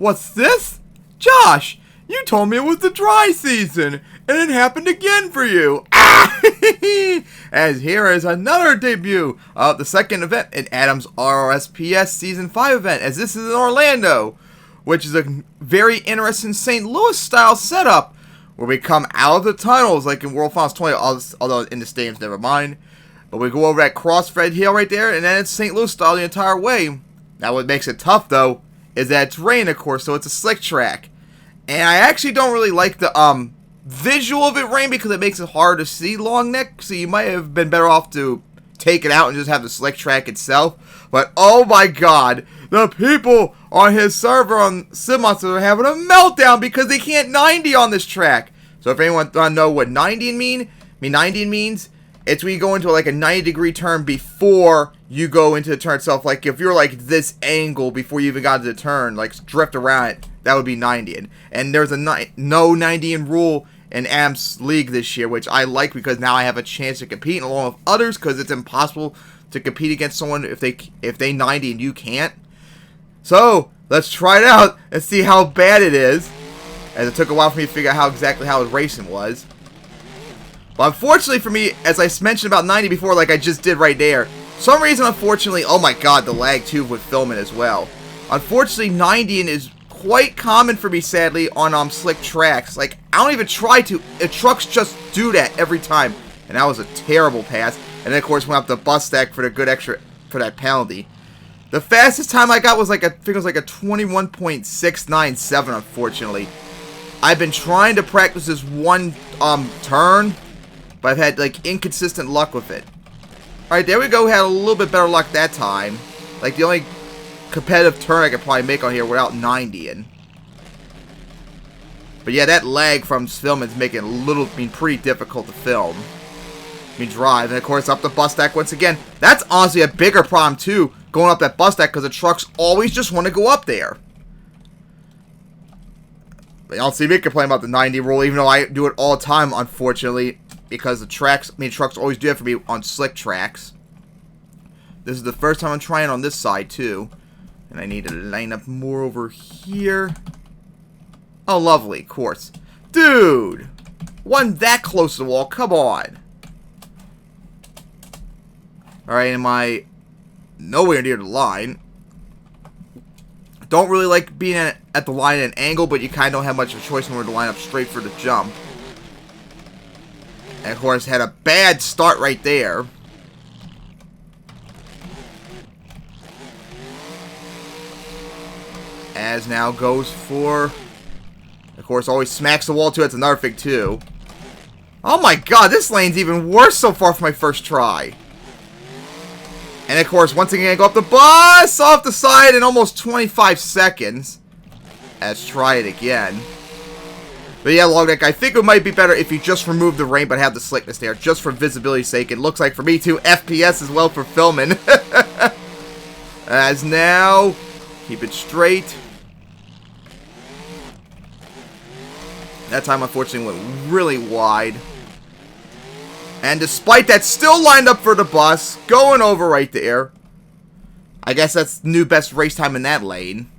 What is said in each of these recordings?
What's this? Josh, you told me it was the dry season, and it happened again for you. As here is another debut of the second event in Adam's RORSPS Season 5 event, as this is in Orlando, which is a very interesting St. Louis style setup, where we come out of the tunnels like in World Finals 20, although in the stadiums, never mind. But we go over that cross-fed hill right there, and then it's St. Louis style the entire way. Now what makes it tough, though, is that it's rain, of course, so it's a slick track. And I actually don't really like the visual of it rain because it makes it hard to see long neck, so you might have been better off to take it out and just have the slick track itself. But oh my god, the people on his server on SimMonster are having a meltdown because they can't 90 on this track. So if anyone doesn't know what 90 means, it's when you go into like a 90-degree turn before you go into the turn itself. Like if you're like this angle before you even got to the turn, like drift around it, that would be 90. And there's a no 90 rule in AMP's league this year, which I like because now I have a chance to compete along with others, because it's impossible to compete against someone if they 90 and you can't. So let's try it out and see how bad it is, as it took a while for me to figure out exactly how racing was. But unfortunately for me, as I mentioned about 90 before, like I just did right there, for some reason, unfortunately, oh my god, the lag too with filming as well. Unfortunately, 90 is quite common for me, sadly, on slick tracks. Like, I don't even try to. The trucks just do that every time. And that was a terrible pass. And then, of course, went up the bus stack for the good extra, for that penalty. The fastest time I got was like, I think it was like a 21.697, unfortunately. I've been trying to practice this one turn, but I've had like inconsistent luck with it. Alright, there we go. Had a little bit better luck that time. Like the only competitive turn I could probably make on here without 90ing. But yeah, that lag from filming is making it pretty difficult to film. Drive. And of course up the bus stack once again. That's honestly a bigger problem too, going up that bus stack, because the trucks always just want to go up there. But y'all see me complain about the 90 rule, even though I do it all the time, unfortunately, because the trucks always do that for me on slick tracks. This is the first time I'm trying on this side too, and I need to line up more over here. Oh, lovely, of course. Dude, wasn't that close to the wall? Come on. Alright, am I nowhere near the line? Don't really like being at the line at an angle, but you kind of don't have much of a choice in order to line up straight for the jump. And of course, had a bad start right there. As now goes for, of course, always smacks the wall too. That's another thing too. Oh my god, this lane's even worse so far for my first try. And of course, once again, go up the bus off the side in almost 25 seconds. Let's try it again. But yeah, Logneck, I think it might be better if you just remove the rain but have the slickness there, just for visibility's sake. It looks like for me too, FPS as well for filming. As now, keep it straight. That time, unfortunately, went really wide. And despite that, still lined up for the bus, going over right there. I guess that's the new best race time in that lane.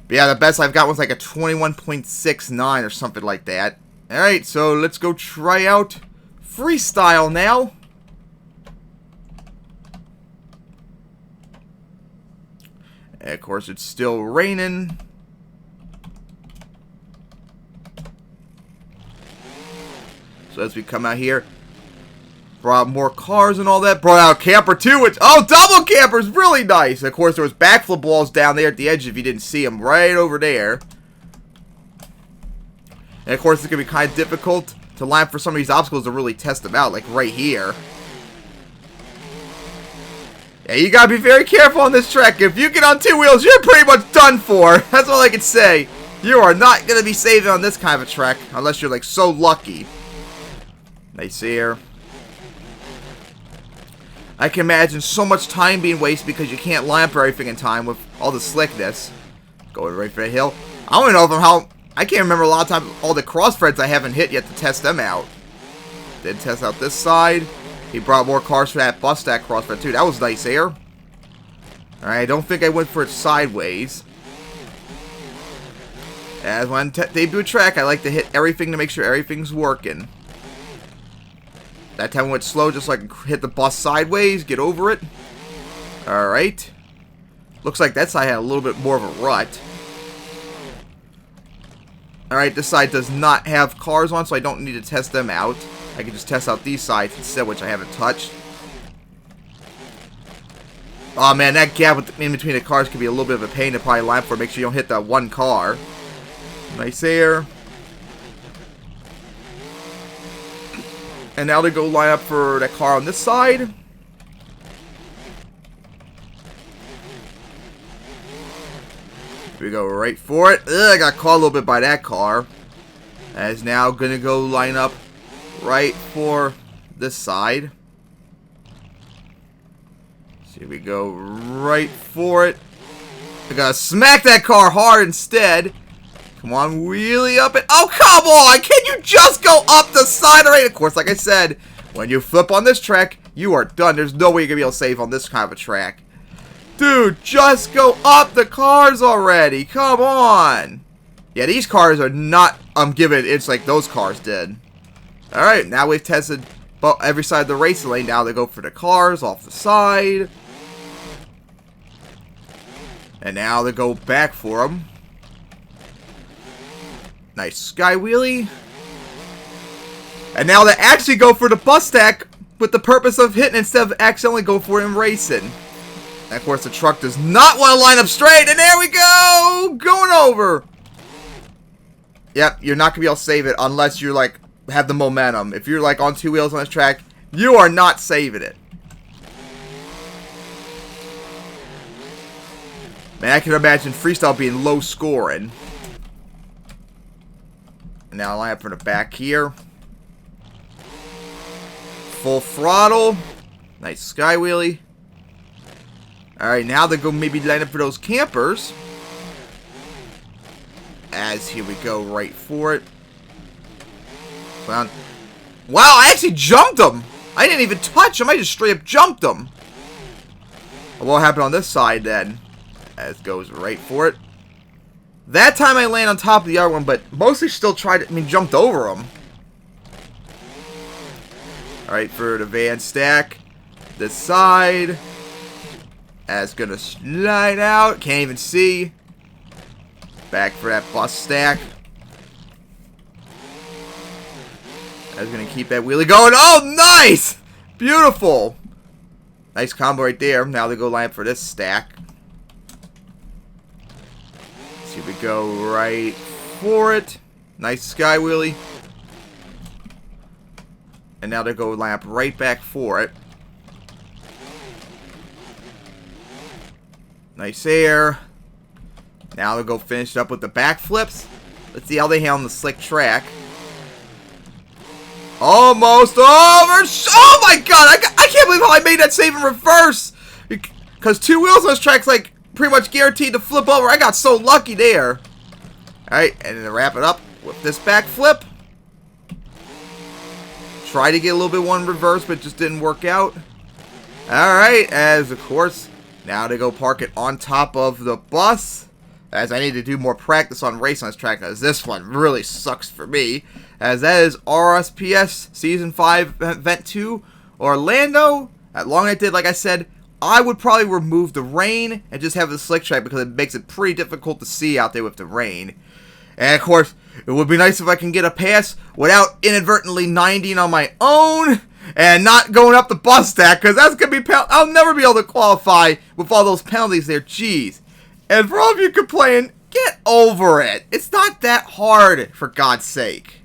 But yeah, the best I've got was like a 21.69 or something like that. Alright, so let's go try out freestyle now. And of course, it's still raining. So as we come out here, brought out more cars and all that. Brought out a camper too, which, oh, double camper's really nice. Of course, there was backflip walls down there at the edge if you didn't see them, right over there. And of course, it's going to be kind of difficult to line up for some of these obstacles to really test them out, like right here. Yeah, you got to be very careful on this track. If you get on two wheels, you're pretty much done for. That's all I can say. You are not going to be saving on this kind of a track unless you're like so lucky. Nice here. I can imagine so much time being wasted because you can't line up for everything in time with all the slickness. Going right for a hill. I don't even know if I can't remember a lot of times all the crossfeds I haven't hit yet to test them out. Did test out this side. He brought more cars for that bus stack crossfed too. That was nice there. Alright, I don't think I went for it sideways. As when debut a track, I like to hit everything to make sure everything's working. That time I went slow, just like hit the bus sideways, get over it. Alright. Looks like that side had a little bit more of a rut. Alright, this side does not have cars on, so I don't need to test them out. I can just test out these sides instead, which I haven't touched. Oh man, that gap in between the cars can be a little bit of a pain to probably line for. Make sure you don't hit that one car. Nice air. And now to go line up for that car on this side. Here we go right for it. Ugh, I got caught a little bit by that car. As now gonna go line up right for this side. So here we go right for it. I gotta smack that car hard instead. Come on, wheelie up it. Oh, come on! Can you just go up the side already? Of course, like I said, when you flip on this track, you are done. There's no way you're gonna be able to save on this kind of a track. Dude, just go up the cars already. Come on. Yeah, these cars are not giving it's like those cars did. Alright, now we've tested every side of the racing lane. Now they go for the cars off the side. And now they go back for them. Nice sky wheelie. And now they actually go for the bus stack with the purpose of hitting instead of accidentally go for it in racing. And of course the truck does not want to line up straight. And there we go! Going over. Yep, you're not going to be able to save it unless you're like have the momentum. If you're like on two wheels on this track, you are not saving it. Man, I can imagine freestyle being low scoring. Now line up for the back here. Full throttle. Nice sky wheelie. Alright, now they go maybe line up for those campers. As here we go right for it. Wow, I actually jumped them. I didn't even touch them. I just straight up jumped them. What happened on this side then? As goes right for it. That time I land on top of the other one, but mostly still jumped over them. Alright, for the van stack. This side. As gonna slide out. Can't even see. Back for that bus stack. As gonna keep that wheelie going. Oh, nice! Beautiful. Nice combo right there. Now they go line up for this stack. Here we go right for it. Nice sky wheelie. And now they go line up right back for it. Nice air. Now they'll go finish up with the backflips. Let's see how they handle the slick track. Almost over. Oh my god! I can't believe how I made that save in reverse. Because two wheels on this track's like pretty much guaranteed to flip over. I got so lucky there. Alright, and then to wrap it up with this backflip. Try to get a little bit one reverse, but it just didn't work out. Alright, as of course, now to go park it on top of the bus. As I need to do more practice on race on this track, as this one really sucks for me. As that is RORSPS Season 5 Event 2, Orlando. As long as I did, like I said, I would probably remove the rain and just have the slick track because it makes it pretty difficult to see out there with the rain. And of course, it would be nice if I can get a pass without inadvertently 90ing on my own and not going up the bus stack, because that's going to be I'll never be able to qualify with all those penalties there. Jeez. And for all of you complaining, get over it. It's not that hard, for God's sake.